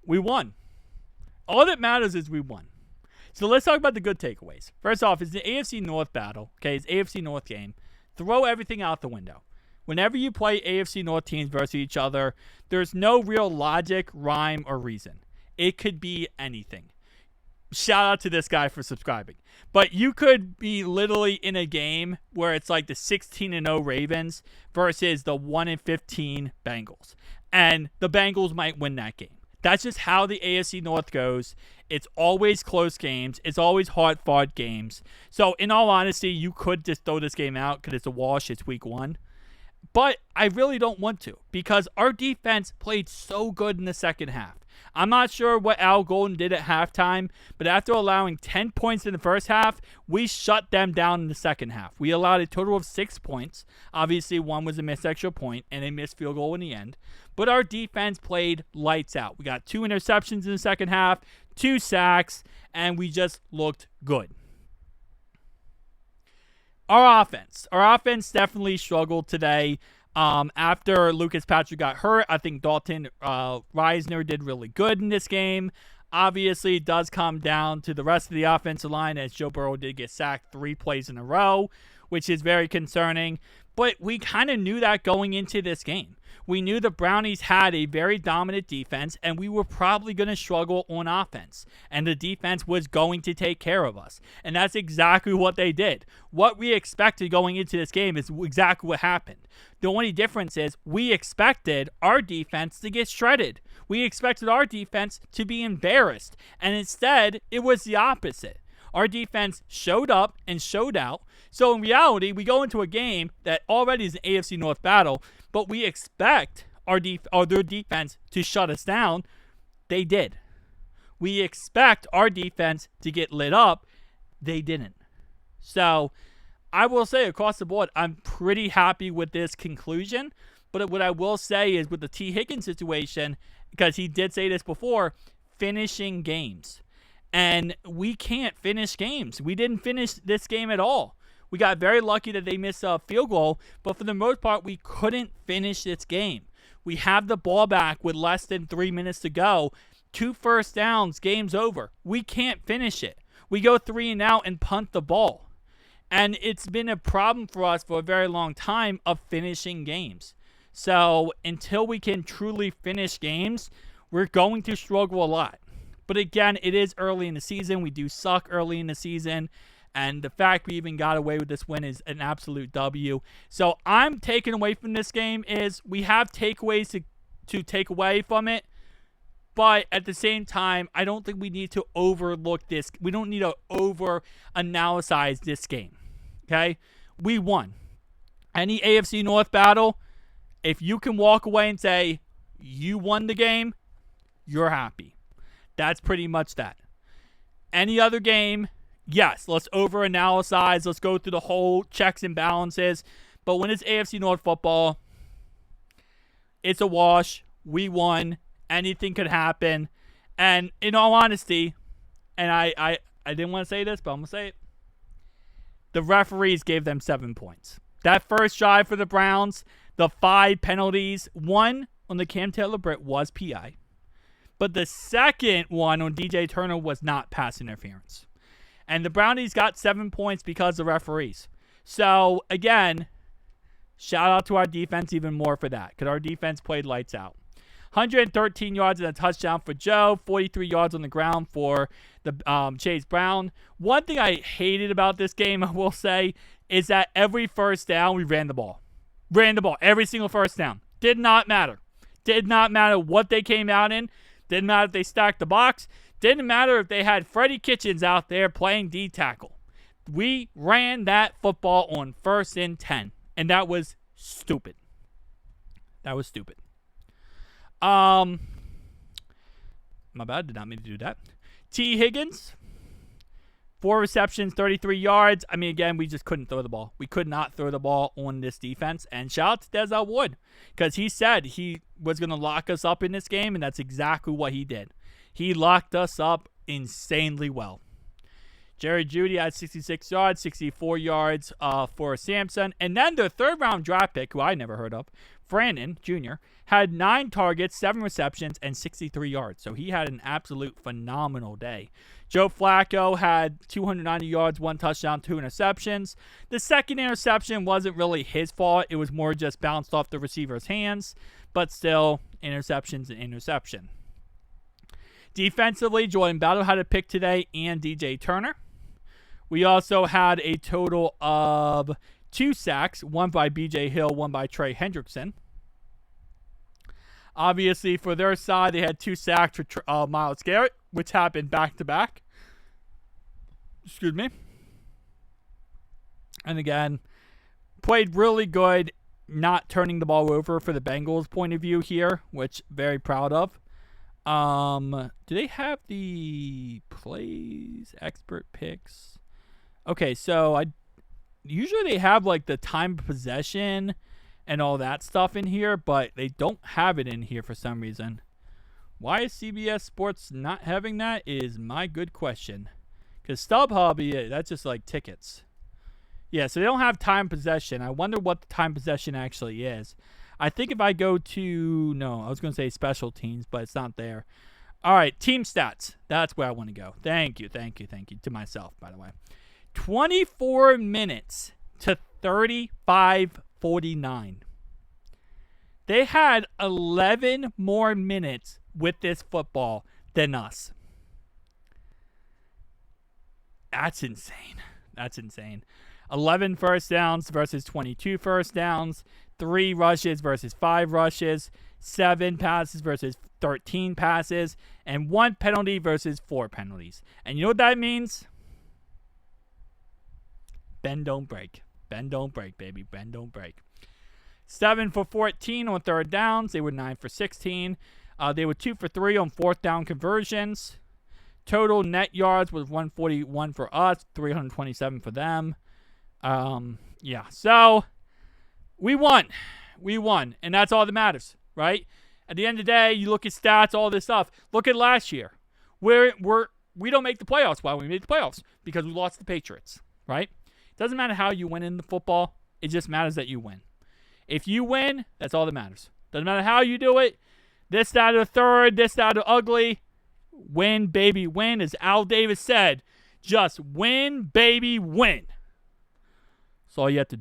We won. All that matters is we won. So let's talk about the good takeaways. First off, it's the AFC North battle. Okay, it's AFC North game. Throw everything out the window. Whenever you play AFC North teams versus each other, there's no real logic, rhyme, or reason. It could be anything. Shout out to this guy for subscribing. But you could be literally in a game where it's like the 16-0 Ravens versus the 1-15 Bengals. And the Bengals might win that game. That's just how the AFC North goes. It's always close games. It's always hard-fought games. So, in all honesty, you could just throw this game out because it's a wash. It's week 1. But I really don't want to because our defense played so good in the second half. I'm not sure what Al Golden did at halftime, but after allowing 10 points in the first half, we shut them down in the second half. We allowed a total of 6 points. Obviously, one was a missed extra point and a missed field goal in the end. But our defense played lights out. We got 2 interceptions in the second half, 2 sacks, and we just looked good. Our offense definitely struggled today. After Lucas Patrick got hurt, I think Dalton Reisner did really good in this game. Obviously, it does come down to the rest of the offensive line as Joe Burrow did get sacked 3 plays in a row, which is very concerning. But we kind of knew that going into this game. We knew the Brownies had a very dominant defense, and we were probably going to struggle on offense. And the defense was going to take care of us. And that's exactly what they did. What we expected going into this game is exactly what happened. The only difference is we expected our defense to get shredded. We expected our defense to be embarrassed. And instead, it was the opposite. Our defense showed up and showed out. So in reality, we go into a game that already is an AFC North battle, but we expect their defense to shut us down. They did. We expect our defense to get lit up. They didn't. So I will say across the board, I'm pretty happy with this conclusion. But what I will say is with the T. Higgins situation, because he did say this before, finishing games. And we can't finish games. We didn't finish this game at all. We got very lucky that they missed a field goal, but for the most part, we couldn't finish this game. We have the ball back with less than 3 minutes to go. 2 first downs, game's over. We can't finish it. We go 3 and out and punt the ball. And it's been a problem for us for a very long time of finishing games. So until we can truly finish games, we're going to struggle a lot. But again, it is early in the season. We do suck early in the season. And the fact we even got away with this win is an absolute W. So I'm taking away from this game is we have takeaways to take away from it. But at the same time, I don't think we need to overlook this. We don't need to over-analyze this game. Okay? We won. Any AFC North battle, if you can walk away and say, you won the game, you're happy. That's pretty much that. Any other game, yes, let's over-analyze. Let's go through the whole checks and balances. But when it's AFC North football, it's a wash. We won. Anything could happen. And in all honesty, and I didn't want to say this, but I'm going to say it. The referees gave them 7 points. That first drive for the Browns, the 5 penalties, one on the Cam Taylor-Britt was PI. But the second one on DJ Turner was not pass interference. And the Brownies got 7 points because of referees. So, again, shout out to our defense even more for that. Because our defense played lights out. 113 yards and a touchdown for Joe. 43 yards on the ground for the Chase Brown. One thing I hated about this game, I will say, is that every first down we ran the ball. Ran the ball. Every single first down. Did not matter. Did not matter what they came out in. Didn't matter if they stacked the box. Didn't matter if they had Freddie Kitchens out there playing D-tackle. We ran that football on 1st and 10. And that was stupid. That was stupid. My bad. Did not mean to do that. T. Higgins, 4 receptions, 33 yards. I mean, again, we just couldn't throw the ball. We could not throw the ball on this defense. And shout out to Denzel Ward, because he said he was going to lock us up in this game, and that's exactly what he did. He locked us up insanely well. Jerry Jeudy had 66 yards, 64 yards for Samson. And then the third-round draft pick, who I never heard of, Brandon Jr., had 9 targets, 7 receptions, and 63 yards. So he had an absolute phenomenal day. Joe Flacco had 290 yards, 1 touchdown, 2 interceptions. The second interception wasn't really his fault. It was more just bounced off the receiver's hands. But still, interception's an interception. Defensively, Jordan Battle had a pick today and DJ Turner. We also had a total of 2 sacks, one by B.J. Hill, one by Trey Hendrickson. Obviously, for their side, they had 2 sacks for Myles Garrett, which happened back-to-back. Excuse me. And again, played really good, not turning the ball over for the Bengals' point of view here, which very proud of. Do they have the plays, expert picks? Okay, so usually they have like the time of possession and all that stuff in here, but they don't have it in here for some reason. Why is CBS Sports not having that is my good question. Because StubHub, that's just like tickets. Yeah, so they don't have time possession. I wonder what the time possession actually is. I think if I go to, no, I was going to say special teams, but it's not there. All right, team stats. That's where I want to go. Thank you. To myself, by the way. 24 minutes to 35:49. They had 11 more minutes with this football than us. That's insane. 11 first downs versus 22 first downs. 3 rushes versus 5 rushes. 7 passes versus 13 passes. And 1 penalty versus 4 penalties. And you know what that means? Bend don't break. Bend don't break, baby. Bend don't break. 7 for 14 on third downs. They were 9 for 16. They were 2 for 3 on fourth down conversions. Total net yards was 141 for us, 327 for them. Yeah, so we won. And that's all that matters, right? At the end of the day, you look at stats, all this stuff. Look at last year. We don't make the playoffs. Why we made the playoffs? Because we lost the Patriots, right? It doesn't matter how you win in the football. It just matters that you win. If you win, that's all that matters. Doesn't matter how you do it. This, that, or third. This, that, or ugly. Win, baby, win. As Al Davis said, just win, baby, win. That's all you have to do.